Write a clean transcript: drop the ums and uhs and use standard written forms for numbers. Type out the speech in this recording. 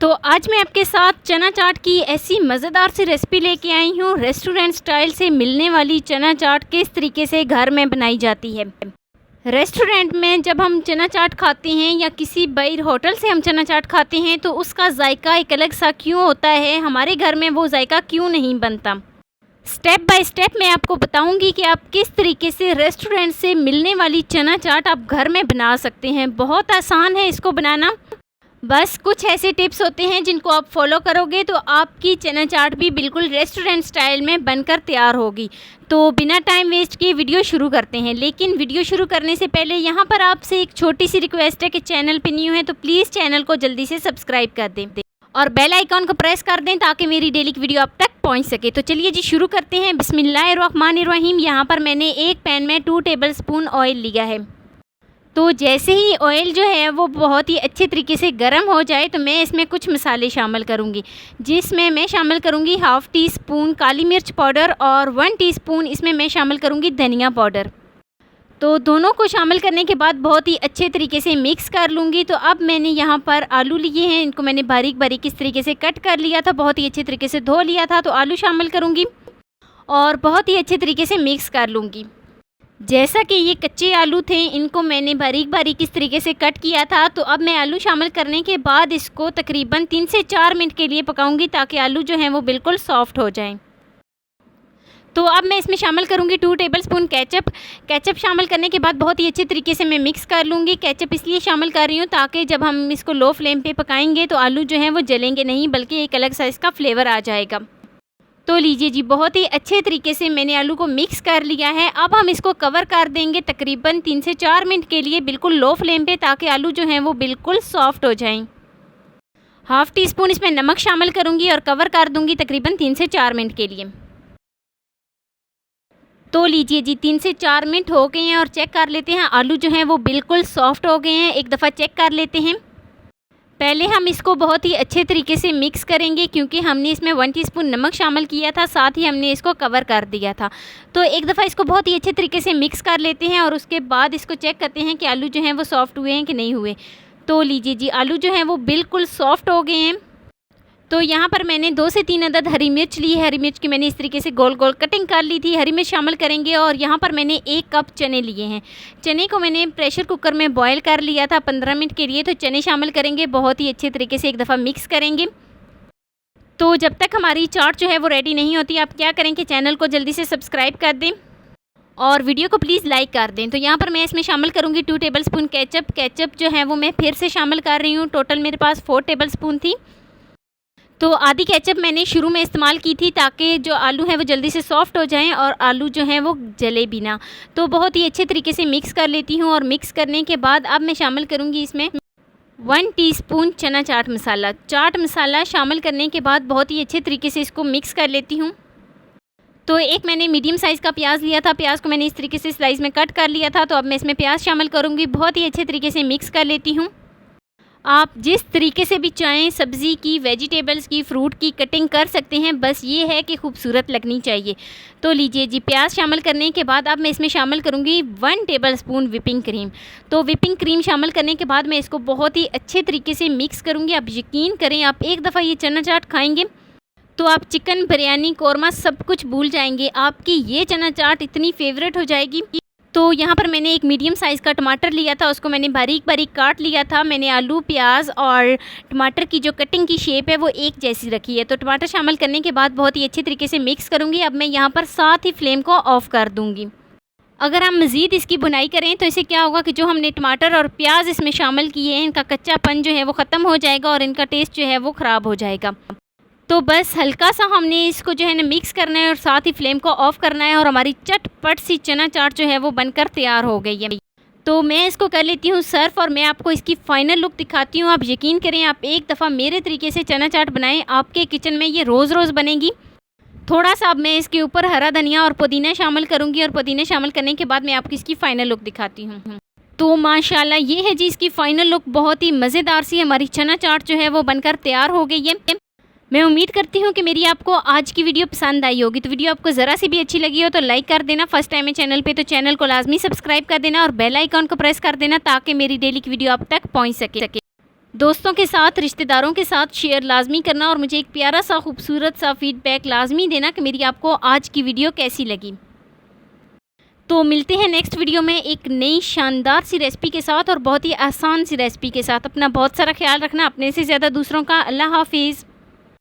तो आज मैं आपके साथ चना चाट की ऐसी मज़ेदार सी रेसिपी लेके आई हूँ। रेस्टोरेंट स्टाइल से मिलने वाली चना चाट किस तरीके से घर में बनाई जाती है। रेस्टोरेंट में जब हम चना चाट खाते हैं या किसी बाहर होटल से हम चना चाट खाते हैं तो उसका जायका एक अलग सा क्यों होता है, हमारे घर में वो जायका क्यों नहीं बनता। स्टेप बाय स्टेप मैं आपको बताऊंगी कि आप किस तरीके से रेस्टोरेंट से मिलने वाली चना चाट आप घर में बना सकते हैं। बहुत आसान है इसको बनाना। बस कुछ ऐसे टिप्स होते हैं जिनको आप फॉलो करोगे तो आपकी चना चाट भी बिल्कुल रेस्टोरेंट स्टाइल में बनकर तैयार होगी। तो बिना टाइम वेस्ट किए वीडियो शुरू करते हैं। लेकिन वीडियो शुरू करने से पहले यहाँ पर आपसे एक छोटी सी रिक्वेस्ट है कि चैनल पे न्यू है तो प्लीज़ चैनल को जल्दी से सब्सक्राइब कर दें और बेल आइकॉन को प्रेस कर दें ताकि मेरी डेली की वीडियो आप तक पहुँच सके। तो चलिए जी शुरू करते हैं। बिस्मिल्लाहिर्रहमानिर्रहीम। यहाँ पर मैंने एक पैन में 2 टेबलस्पून ऑयल लिया है। तो जैसे ही ऑयल जो है वो बहुत ही अच्छे तरीके से गर्म हो जाए तो मैं इसमें कुछ मसाले शामिल करूँगी, जिसमें मैं शामिल करूँगी 1/2 टीस्पून काली मिर्च पाउडर और 1 टीस्पून इसमें मैं शामिल करूँगी धनिया पाउडर। तो दोनों को शामिल करने के बाद बहुत ही अच्छे तरीके से मिक्स कर लूँगी। तो अब मैंने यहाँ पर आलू लिए हैं, इनको मैंने बारीक बारीक इस तरीके से कट कर लिया था, बहुत ही अच्छे तरीके से धो लिया था। तो आलू शामिल करूँगी और बहुत ही अच्छे तरीके से मिक्स कर लूँगी। जैसा कि ये कच्चे आलू थे, इनको मैंने बारीक बारीक इस तरीके से कट किया था। तो अब मैं आलू शामिल करने के बाद इसको तकरीबन 3 से 4 मिनट के लिए पकाऊंगी ताकि आलू जो हैं वो बिल्कुल सॉफ्ट हो जाएं। तो अब मैं इसमें शामिल करूंगी 2 टेबलस्पून केचप शामिल करने के बाद बहुत ही अच्छे तरीके से मैं मिक्स कर लूँगी। केचप इसलिए शामिल कर रही हूँ ताकि जब हम इसको लो फ्लेम पे पकाएंगे तो आलू जो हैं वो जलेंगे नहीं, बल्कि एक अलग सा इसका फ्लेवर आ जाएगा। तो लीजिए जी, बहुत ही अच्छे तरीके से मैंने आलू को मिक्स कर लिया है। अब हम इसको कवर कर देंगे तकरीबन 3 से 4 मिनट के लिए बिल्कुल लो फ्लेम पे, ताकि आलू जो हैं वो बिल्कुल सॉफ्ट हो जाएं। 1/2 टीस्पून इसमें नमक शामिल करूंगी और कवर कर दूंगी तकरीबन 3 से 4 मिनट के लिए। तो लीजिए जी, 3 से 4 मिनट हो गए हैं और चेक कर लेते हैं आलू जो हैं वो बिल्कुल सॉफ्ट हो गए हैं। एक दफ़ा चेक कर लेते हैं। पहले हम इसको बहुत ही अच्छे तरीके से मिक्स करेंगे क्योंकि हमने इसमें 1 टीस्पून नमक शामिल किया था, साथ ही हमने इसको कवर कर दिया था। तो एक दफ़ा इसको बहुत ही अच्छे तरीके से मिक्स कर लेते हैं और उसके बाद इसको चेक करते हैं कि आलू जो हैं वो सॉफ्ट हुए हैं कि नहीं हुए। तो लीजिए जी, आलू जो हैं वो बिल्कुल सॉफ्ट हो गए हैं। तो यहाँ पर मैंने 2 से 3 अदद हरी मिर्च ली है। हरी मिर्च की मैंने इस तरीके से गोल गोल कटिंग कर ली थी। हरी मिर्च शामिल करेंगे और यहाँ पर मैंने 1 कप चने लिए हैं। चने को मैंने प्रेशर कुकर में बॉयल कर लिया था 15 मिनट के लिए। तो चने शामिल करेंगे, बहुत ही अच्छे तरीके से एक दफ़ा मिक्स करेंगे। तो जब तक हमारी चाट जो है वो रेडी नहीं होती, आप क्या करें कि चैनल को जल्दी से सब्सक्राइब कर दें और वीडियो को प्लीज़ लाइक कर दें। तो यहाँ पर मैं इसमें शामिल करूँगी 2 टेबलस्पून केचप जो है वो मैं फिर से शामिल कर रही हूँ। टोटल मेरे पास 4 टेबलस्पून थी। तो आधी केचप मैंने शुरू में इस्तेमाल की थी ताकि जो आलू हैं वो जल्दी से सॉफ्ट हो जाएं और आलू जो हैं वो जले भी ना। तो बहुत ही अच्छे तरीके से मिक्स कर लेती हूँ और मिक्स करने के बाद अब मैं शामिल करूँगी इसमें 1 टीस्पून चना चाट मसाला। चाट मसाला शामिल करने के बाद बहुत ही अच्छे तरीके से इसको मिक्स कर लेती हूँ। तो एक मैंने मीडियम साइज़ का प्याज लिया था, प्याज को मैंने इस तरीके से स्लाइस में कट कर लिया था। तो अब मैं इसमें प्याज शामिल करूँगी, बहुत ही अच्छे तरीके से मिक्स कर लेती हूँ। आप जिस तरीके से भी चाहें सब्ज़ी की, वेजिटेबल्स की, फ्रूट की कटिंग कर सकते हैं, बस ये है कि खूबसूरत लगनी चाहिए। तो लीजिए जी, प्याज शामिल करने के बाद अब मैं इसमें शामिल करूँगी 1 टेबलस्पून व्हिपिंग क्रीम। तो व्हिपिंग क्रीम शामिल करने के बाद मैं इसको बहुत ही अच्छे तरीके से मिक्स करूँगी। आप यकीन करें, आप एक दफ़ा ये चना चाट खाएँगे तो आप चिकन, बिरयानी, कौरमा सब कुछ भूल जाएंगे। आपकी ये चना चाट इतनी फेवरेट हो जाएगी। तो यहाँ पर मैंने एक मीडियम साइज़ का टमाटर लिया था, उसको मैंने बारीक बारीक काट लिया था। मैंने आलू, प्याज और टमाटर की जो कटिंग की शेप है वो एक जैसी रखी है। तो टमाटर शामिल करने के बाद बहुत ही अच्छे तरीके से मिक्स करूँगी। अब मैं यहाँ पर साथ ही फ्लेम को ऑफ़ कर दूँगी। अगर हम मज़ीद इसकी भुनाई करें तो इससे क्या होगा कि जो हमने टमाटर और प्याज इसमें शामिल किए हैं, इनका कच्चापन जो है वो ख़त्म हो जाएगा और इनका टेस्ट जो है वो ख़राब हो जाएगा। तो बस हल्का सा हमने इसको जो है ना मिक्स करना है और साथ ही फ्लेम को ऑफ़ करना है और हमारी चटपट सी चना चाट जो है वो बनकर तैयार हो गई है। तो मैं इसको कर लेती हूँ सर्व और मैं आपको इसकी फ़ाइनल लुक दिखाती हूँ। आप यकीन करें, आप एक दफ़ा मेरे तरीके से चना चाट बनाएं, आपके किचन में ये रोज़ रोज़ बनेगी। थोड़ा सा अब मैं इसके ऊपर हरा धनिया और पुदीना शामिल करूँगी और पुदीना शामिल करने के बाद मैं आपको इसकी फ़ाइनल लुक दिखाती हूँ। तो माशाल्लाह ये है जी इसकी फ़ाइनल लुक, बहुत ही मज़ेदार सी हमारी चना चाट जो है वो बनकर तैयार हो गई है। मैं उम्मीद करती हूँ कि मेरी आपको आज की वीडियो पसंद आई होगी। तो वीडियो आपको ज़रा सी भी अच्छी लगी हो तो लाइक कर देना। फर्स्ट टाइम है चैनल पे तो चैनल को लाजमी सब्सक्राइब कर देना और बेल आइकॉन को प्रेस कर देना ताकि मेरी डेली की वीडियो आप तक पहुँच सके। दोस्तों के साथ, रिश्तेदारों के साथ शेयर लाजमी करना और मुझे एक प्यारा सा खूबसूरत सा फीडबैक लाजमी देना कि मेरी आपको आज की वीडियो कैसी लगी। तो मिलते हैं नेक्स्ट वीडियो में एक नई शानदार सी रेसिपी के साथ और बहुत ही आसान सी रेसिपी के साथ। अपना बहुत सारा ख्याल रखना, अपने से ज़्यादा दूसरों का। अल्लाह हाफिज़।